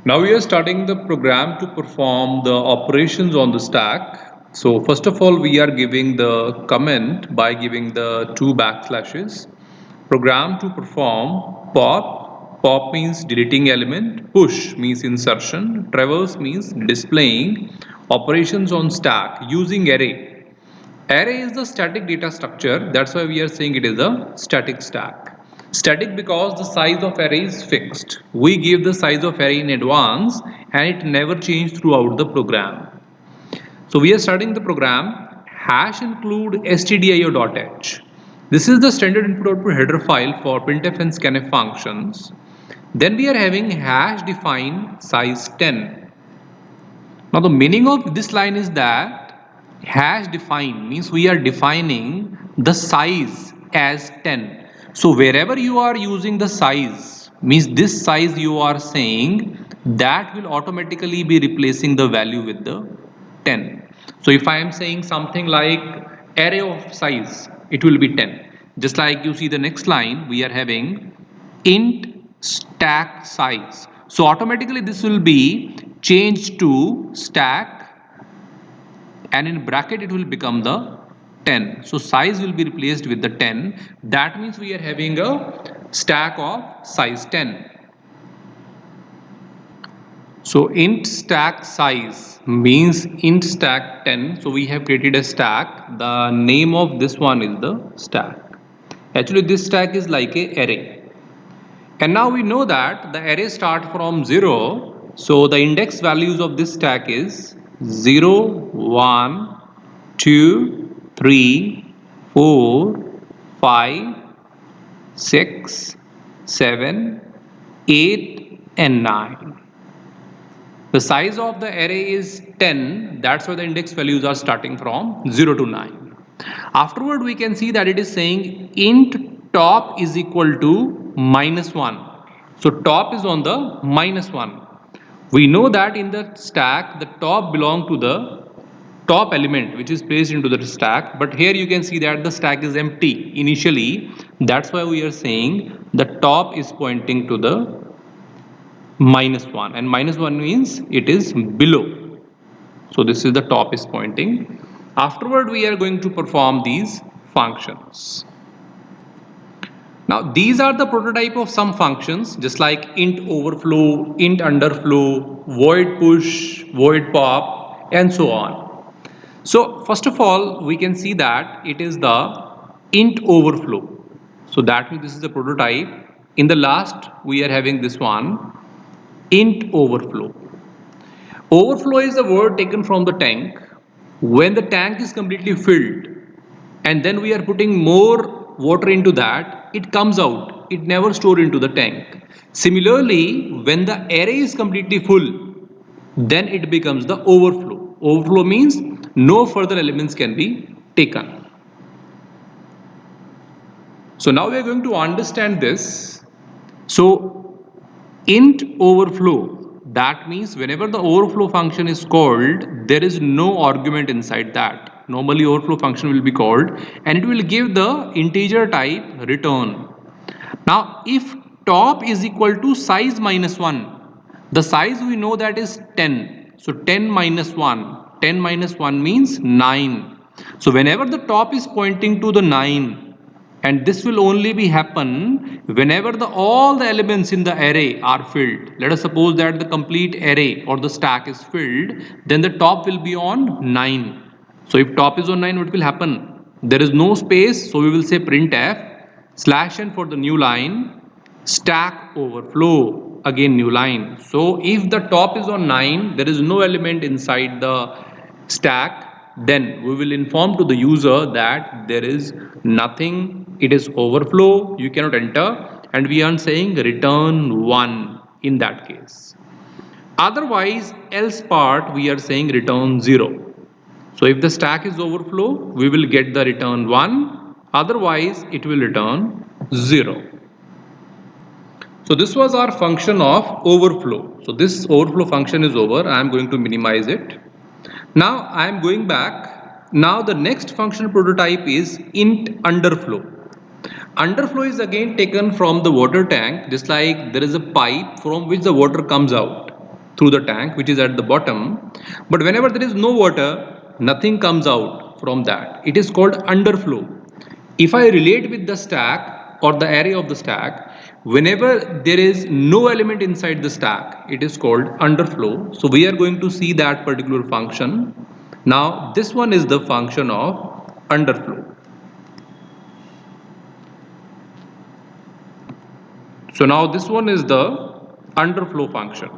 Now we are starting the program to perform the operations on the stack. So first of all, we are giving the comment by giving the two backslashes. Program to perform pop. Pop means deleting element. Push means insertion. Traverse means displaying. Operations on stack using array. Array is the static data structure. That's why we are saying it is a static stack. Static because the size of array is fixed. We give the size of array in advance and it never changes throughout the program. So we are starting the program. Hash include stdio.h. This is the standard input-output header file for printf and scanf functions. Then we are having hash define size 10. Now the meaning of this line is that hash define means we are defining the size as 10. So wherever you are using the size means this size you are saying that will automatically be replacing the value with the 10. So if I am saying something like array of size, it will be 10. Just like you see the next line, we are having int stack size. So automatically this will be changed to stack and in bracket it will become the 10. So size will be replaced with the 10. That means we are having a stack of size 10. So int stack size means int stack 10. So we have created a stack. The name of this one is the stack. Actually this stack is like a array. And now we know that the array start from 0. So the index values of this stack is 0, 1, 2, 3, 4, 5, 6, 7, 8 and 9. The size of the array is 10. That's why the index values are starting from 0 to 9. Afterward we can see that it is saying int top is equal to -1. So top is on the -1. We know that in the stack the top belong to the top element which is placed into the stack, but here you can see that the stack is empty initially. That's why we are saying the top is pointing to the -1 and -1 means it is below. So this is the top is pointing. Afterward we are going to perform these functions. Now these are the prototype of some functions just like int overflow, int underflow, void push, void pop and so on. So first of all we can see that it is the int overflow. So that means this is the prototype. In the last we are having this one int overflow. Overflow is a word taken from the tank. When the tank is completely filled and then we are putting more water into that, it comes out. It never stored into the tank. Similarly, when the array is completely full, then it becomes the overflow. Overflow means no further elements can be taken. So now we are going to understand this. So int overflow, that means whenever the overflow function is called, there is no argument inside that. Normally overflow function will be called and it will give the integer type return. Now if top is equal to size -1, the size we know that is 10. So 10 minus 1, 10 minus 1 means 9. So whenever the top is pointing to the 9, and this will only be happen whenever all the elements in the array are filled. Let us suppose that the complete array or the stack is filled, then the top will be on 9. So if top is on 9, what will happen? There is no space, so we will say printf /n for the new line, stack overflow, again new line. So if the top is on 9, there is no element inside the stack, then we will inform to the user that there is nothing, it is overflow, you cannot enter, and we are saying return 1 in that case. Otherwise, else part we are saying return 0. So if the stack is overflow, we will get the return 1, otherwise it will return 0. So this was our function of overflow. So this overflow function is over. I am going to minimize it. Now I am going back. Now the next function prototype is int underflow. Underflow is again taken from the water tank, just like there is a pipe from which the water comes out. through the tank which is at the bottom, but whenever there is no water, nothing comes out from that. It is called underflow. If I relate with the stack or the area of the stack, whenever there is no element inside the stack, it is called underflow. So we are going to see that particular function. Now this one is the function of underflow. So now this one is the underflow function.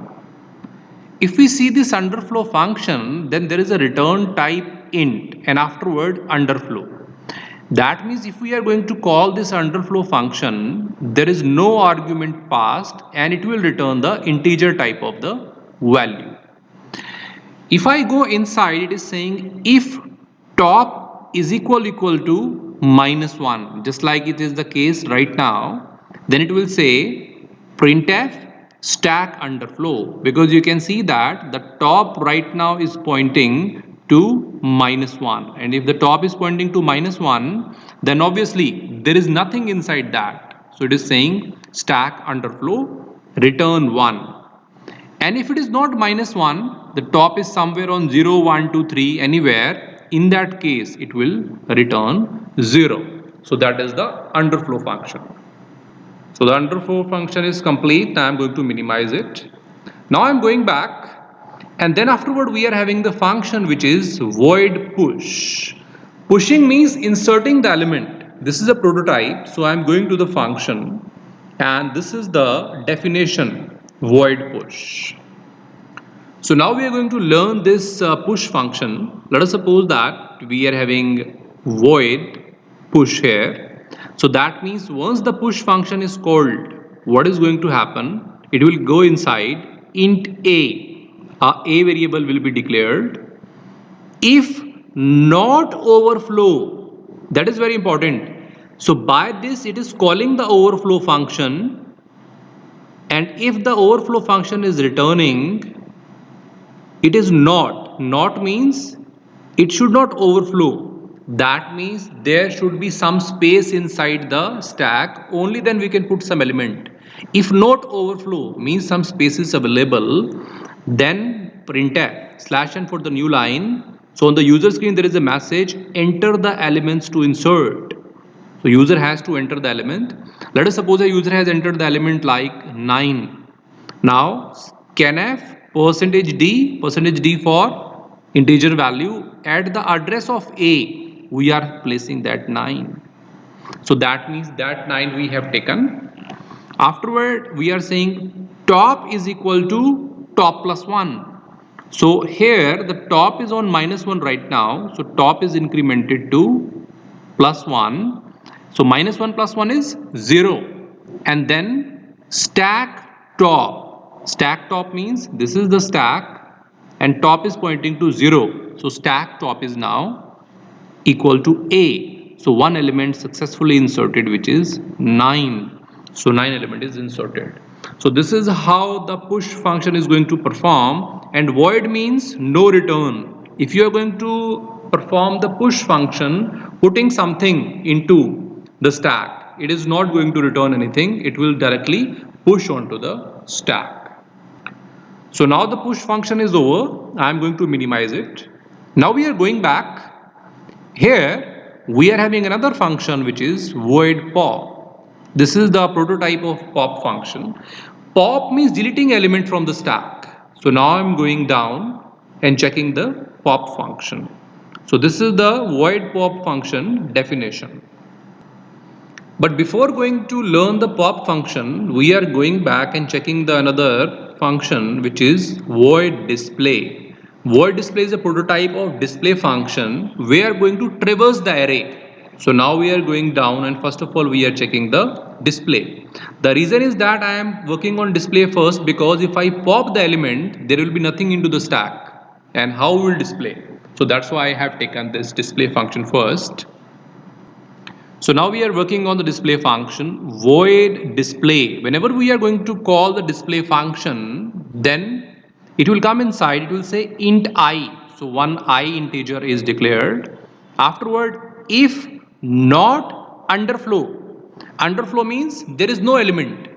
If we see this underflow function, then there is a return type int and afterward underflow. That means if we are going to call this underflow function, there is no argument passed and it will return the integer type of the value. If I go inside, it is saying if top is equal to -1, just like it is the case right now, then it will say printf stack underflow, because you can see that the top right now is pointing to -1, and if the top is pointing to -1, then obviously there is nothing inside that. So it is saying stack underflow return 1. And if it is not -1, the top is somewhere on 0, 1, 2, 3, anywhere, in that case it will return 0. So that is the underflow function. So the underflow function is complete. Now I am going to minimize it. Now I am going back, and then afterward we are having the function which is void push. Pushing means inserting the element. This is a prototype, so I am going to the function, and this is the definition, void push. So now we are going to learn this push function. Let us suppose that we are having void push here. So that means once the push function is called, what is going to happen? It will go inside int a. A variable will be declared. If not overflow, that is very important. So by this it is calling the overflow function, and if the overflow function is returning, it is not means it should not overflow. That means there should be some space inside the stack, only then we can put some element. If not overflow means some space is available, then printf /n for the new line. So on the user screen there is a message, enter the elements to insert. So user has to enter the element. Let us suppose a user has entered the element like 9. Now scanf %d for integer value, at the address of a we are placing that 9. So that means that 9 we have taken. Afterward we are saying top is equal to top plus 1. So here the top is on -1 right now, so top is incremented to +1. So -1 plus 1 is 0, and then stack top means this is the stack and top is pointing to 0, so stack top is now equal to a. So one element successfully inserted, which is 9. So 9 element is inserted. So this is how the push function is going to perform, and void means no return. If you are going to perform the push function, putting something into the stack, it is not going to return anything. It will directly push onto the stack. So now the push function is over. I am going to minimize it. Now we are going back. Here we are having another function which is void pop. This is the prototype of pop function. Pop means deleting element from the stack. So now I am going down and checking the pop function. So this is the void pop function definition. But before going to learn the pop function, we are going back and checking the another function which is void display. Void display is a prototype of display function. We are going to traverse the array. So now we are going down, and first of all we are checking the display. The reason is that I am working on display first, because if I pop the element, there will be nothing into the stack, and how will display? So that's why I have taken this display function first. So now we are working on the display function, void display. Whenever we are going to call the display function, then it will come inside, it will say int I. So one I integer is declared. Afterward, if not underflow. Underflow means there is no element.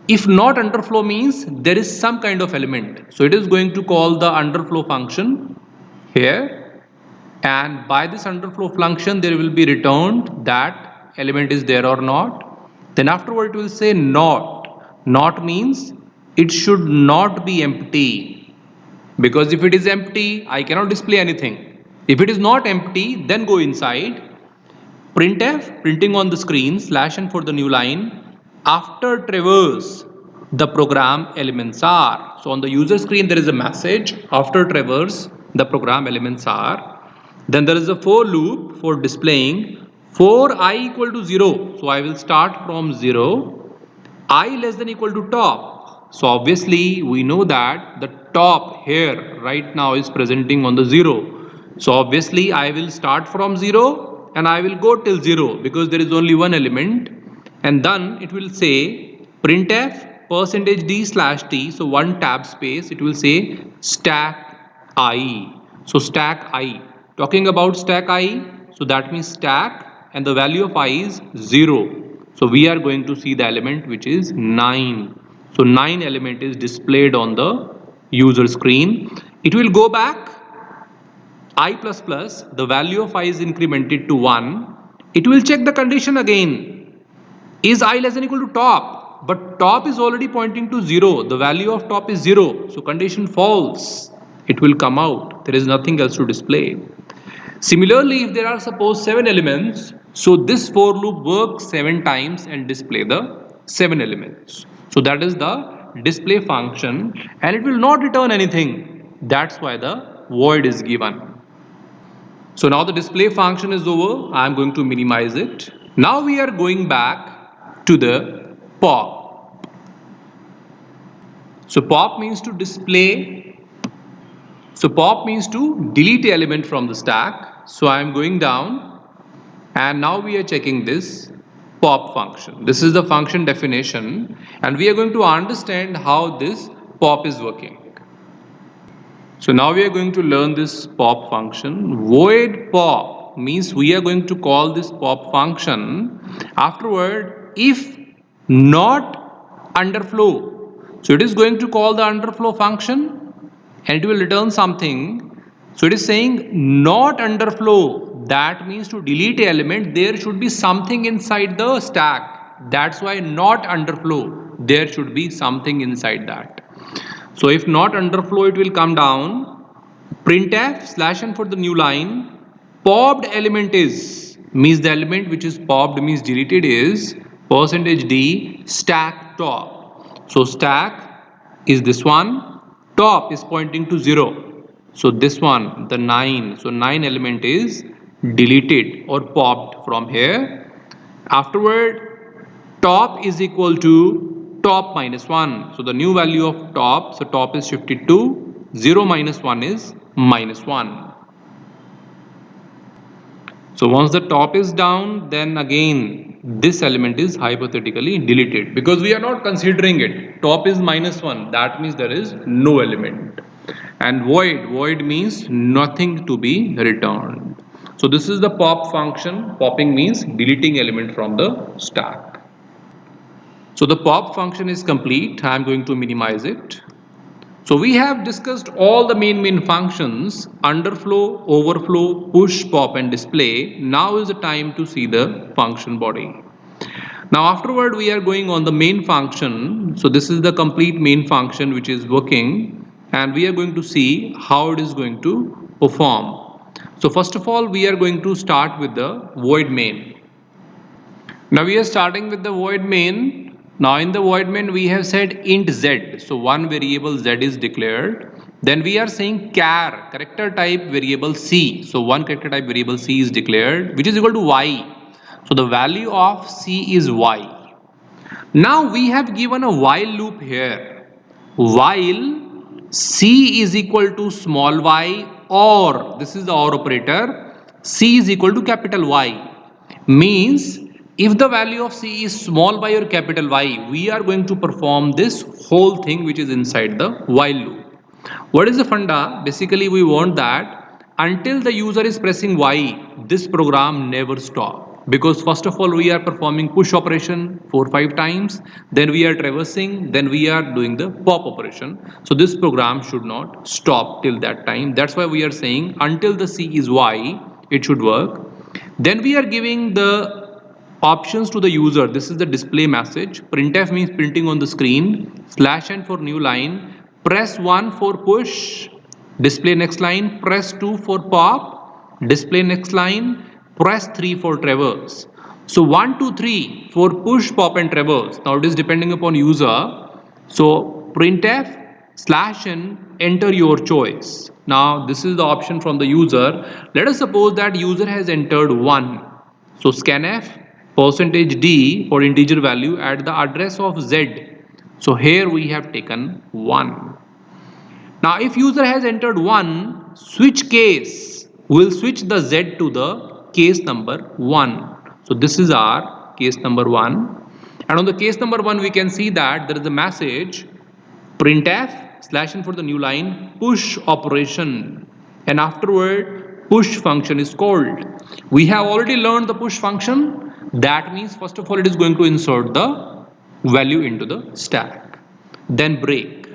If not underflow means there is some kind of element. So it is going to call the underflow function here, and by this underflow function there will be returned that element is there or not. Then afterward it will say not. Not means it should not be empty, because if it is empty I cannot display anything. If it is not empty, then go inside printf, printing on the screen /n for the new line. After traverse, the program elements are. So on the user screen there is a message, after traverse the program elements are. Then there is a for loop for displaying for I equal to 0. So I will start from 0, I less than equal to top. So obviously we know that the top here right now is presenting on the 0. So obviously I will start from 0 and I will go till 0 because there is only one element, and then it will say printf %d/t, so one tab space, it will say stack I. So stack I, talking about stack I, so that means stack and the value of I is 0. So we are going to see the element which is 9. So 9 element is displayed on the user screen. It will go back I++, the value of I is incremented to 1. It will check the condition again. Is I less than equal to top? But top is already pointing to 0. The value of top is 0. So condition false. It will come out. There is nothing else to display. Similarly, if there are suppose 7 elements, so this for loop works 7 times and display the 7 elements. So that is the display function, and it will not return anything. That's why the void is given. So now the display function is over. I am going to minimize it. Now we are going back to the pop. So pop means to display. So pop means to delete the element from the stack. So I am going down, and now we are checking this pop function. This is the function definition, and we are going to understand how this pop is working. So now we are going to learn this pop function. Void pop means we are going to call this pop function. Afterward, if not underflow, so it is going to call the underflow function and it will return something. So it is saying not underflow. That means to delete an element, there should be something inside the stack. That's why not underflow. There should be something inside that. So if not underflow, it will come down. Printf /n for the new line. Popped element is, means the element which is popped means deleted is %d stack top. So stack is this one. Top is pointing to 0. So this one, the 9. So 9 element is deleted or popped from here. Afterward, top is equal to top -1. So the new value of top, so top is shifted to 0 minus 1 is -1. So once the top is down, then again this element is hypothetically deleted because we are not considering it. Top is -1, that means there is no element. And void means nothing to be returned. So this is the pop function. Popping means deleting element from the stack. So the pop function is complete. I am going to minimize it. So we have discussed all the main functions: underflow, overflow, push, pop and display. Now is the time to see the function body. Now afterward we are going on the main function. So this is the complete main function which is working, and we are going to see how it is going to perform. So first of all we are going to start with the void main. Now we are starting with the void main. Now in the void main we have said int z, so one variable z is declared. Then we are saying char, character type variable c, so one character type variable c is declared, which is equal to y. So the value of c is y. Now we have given a while loop here. While c is equal to small y, or this is the or operator, c is equal to capital Y, means if the value of c is small y or capital Y, we are going to perform this whole thing which is inside the while loop. What is the funda? Basically we want that until the user is pressing Y, this program never stops. because first of all we are performing push operation 4-5 times, then we are traversing, then we are doing the pop operation. So this program should not stop till that time. That's why we are saying until the C is Y it should work. Then we are giving the options to the user. This is the display message. Printf means printing on the screen, /n for new line, press 1 for push, display next line, press 2 for pop, display next line, press 3 for traverse. So 1, 2, 3 for push, pop and traverse. Now it is depending upon user. So printf /n, enter your choice. Now this is the option from the user. Let us suppose that user has entered 1. So scanf %d for integer value at the address of z. So here we have taken 1. Now if user has entered 1, switch case will switch the z to the case number 1. So this is our case number 1. And on the case number 1 we can see that there is a message printf /n for the new line, push operation, and afterward push function is called. We have already learned the push function. That means first of all it is going to insert the value into the stack, then break.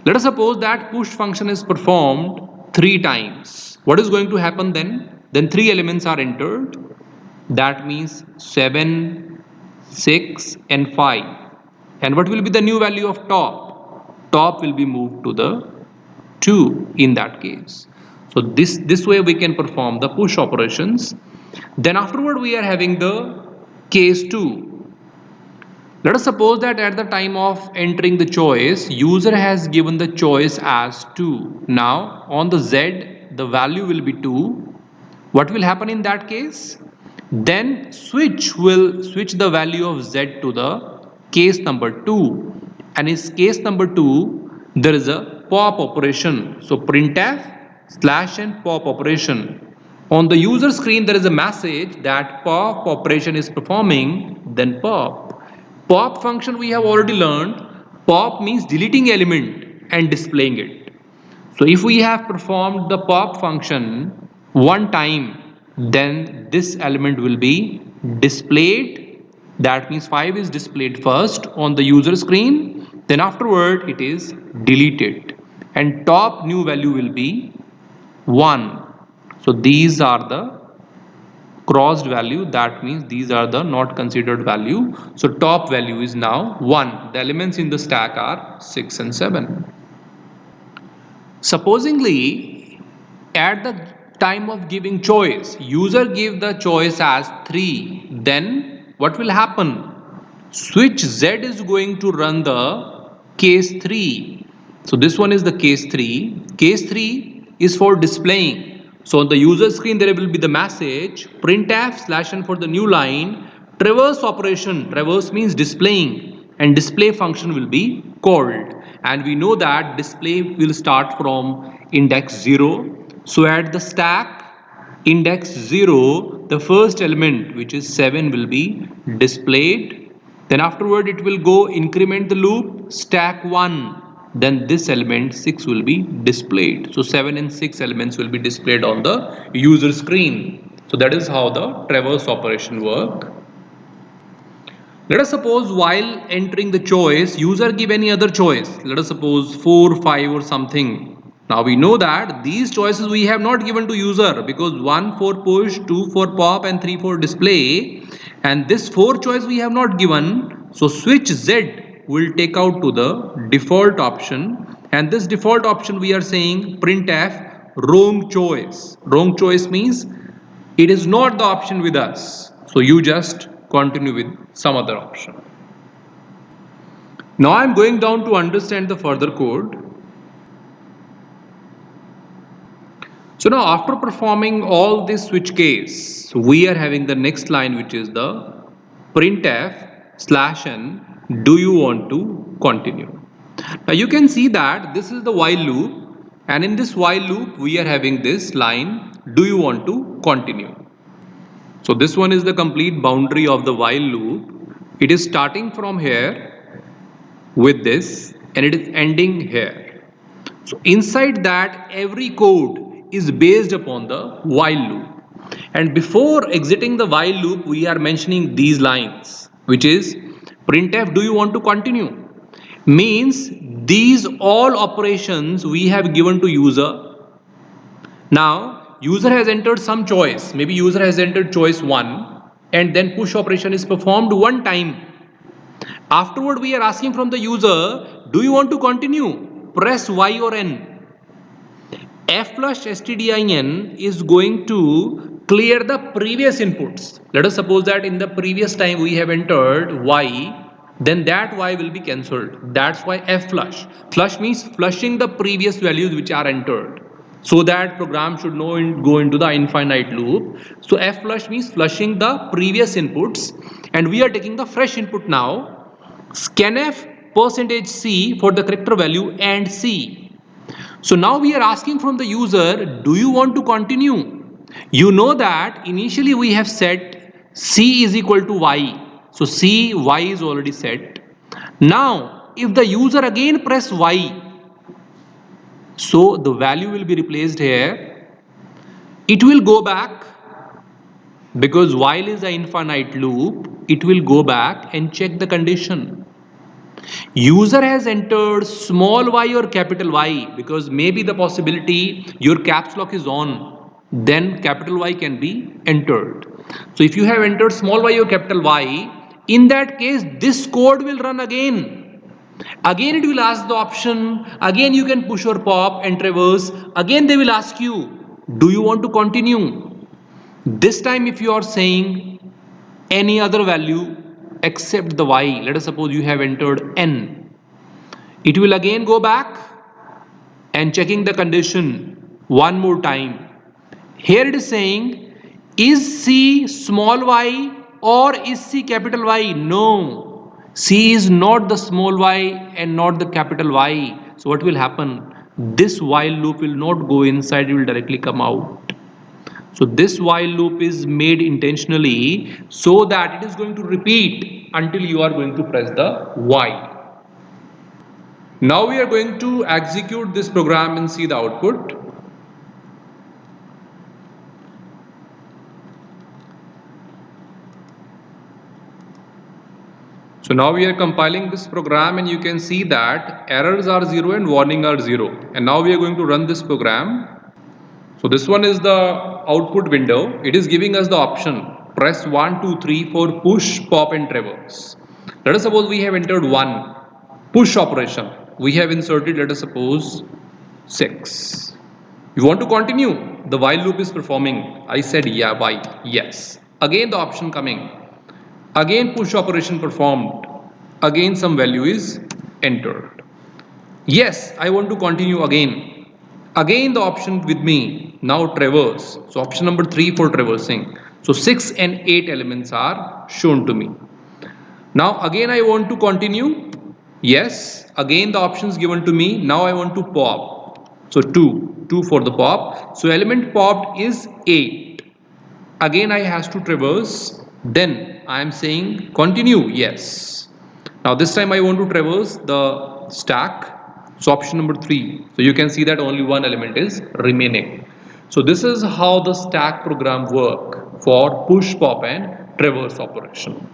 Let us suppose that push function is performed 3 times. What is going to happen then? Then 3 elements are entered. That means 7, 6 and 5. And what will be the new value of top? Top will be moved to the 2 in that case. So this way we can perform the push operations. Then afterward we are having the case 2. Let us suppose that at the time of entering the choice, user has given the choice as 2. Now on the Z, the value will be 2. What will happen in that case? Then switch will switch the value of Z to the case number 2. And in case number 2, there is a pop operation. So printf /n pop operation. On the user screen, there is a message that pop operation is performing, then pop. Pop function we have already learned. Pop means deleting element and displaying it. So if we have performed the pop function 1 time, then this element will be displayed. That means 5 is displayed first on the user screen, then afterward it is deleted, and top new value will be 1. So these are the crossed value, that means these are the not considered value. So top value is now 1. The elements in the stack are 6 and 7. Supposingly at the time of giving choice, user give the choice as 3, then what will happen? Switch Z is going to run the case 3. So this one is the case 3. Case 3 is for displaying. So on the user screen there will be the message printf /n for the new line, traverse operation. Traverse means displaying, and display function will be called. And we know that display will start from index 0. So at the stack index 0, the first element, which is 7, will be displayed. Then afterward it will go increment the loop, stack 1. Then this element 6 will be displayed. So 7 and 6 elements will be displayed on the user screen. So that is how the traverse operation work. Let us suppose while entering the choice, user give any other choice. Let us suppose 4, 5 or something. Now we know that these choices we have not given to user, because 1 for push, 2 for pop and 3 for display, and this 4 choice we have not given. So switch Z will take out to the default option, and this default option we are saying printf wrong choice. Wrong choice means it is not the option with us, so you just continue with some other option. Now I am going down to understand the further code. So now after performing all this switch case, we are having the next line, which is the printf /n do you want to continue. Now you can see that this is the while loop, and in this while loop we are having this line, do you want to continue. So this one is the complete boundary of the while loop. It is starting from here with this and it is ending here. So inside that every code is based upon the while loop. And before exiting the while loop, we are mentioning these lines, which is printf, do you want to continue? Means these all operations we have given to user. Now user has entered some choice, maybe user has entered choice 1, and then push operation is performed one time. Afterward we are asking from the user, do you want to continue? Press Y or N. Flush stdin is going to clear the previous inputs. Let us suppose that in the previous time we have entered Y, then that Y will be cancelled. That's why flush. Flush means flushing the previous values which are entered, so that program should not go into the infinite loop. So flush means flushing the previous inputs, and we are taking the fresh input now. Scanf %c for the character value and C. So now we are asking from the user, do you want to continue? You know that initially we have set C is equal to Y. So Y is already set. Now if the user again press Y, so the value will be replaced here. It will go back, because while is an infinite loop, it will go back and check the condition. User has entered small y or capital Y, because maybe the possibility your caps lock is on, then capital Y can be entered. So if you have entered small y or capital Y, in that case this code will run again. Again it will ask the option, again you can push or pop and traverse, again they will ask you, do you want to continue? This time if you are saying any other value except the Y, let us suppose you have entered N, it will again go back and checking the condition one more time. Here it is saying, is C small y or is C capital Y? No, C is not the small y and not the capital Y. So what will happen? This while loop will not go inside, it will directly come out. So this while loop is made intentionally so that it is going to repeat until you are going to press the Y. Now we are going to execute this program and see the output. So now we are compiling this program, and you can see that errors are 0 and warning are 0. And now we are going to run this program. So this one is the output window. It is giving us the option, press 1, 2, 3 for push, pop and traverse. Let us suppose we have entered 1, push operation. We have inserted, let us suppose, 6. You want to continue? The while loop is performing. I said yeah, why? Yes. Again the option coming. Again push operation performed. Again some value is entered. Yes, I want to continue again. Again the option with me. Now traverse. So option number 3 for traversing. So 6 and 8 elements are shown to me. Now again I want to continue. Yes, again the options given to me. Now I want to pop. So 2 for the pop. So element popped is 8. Again I has to traverse. Then I am saying continue. Yes. Now this time I want to traverse the stack. So option number 3. So you can see that only one element is remaining. So this is how the stack program work for push, pop and traverse operation.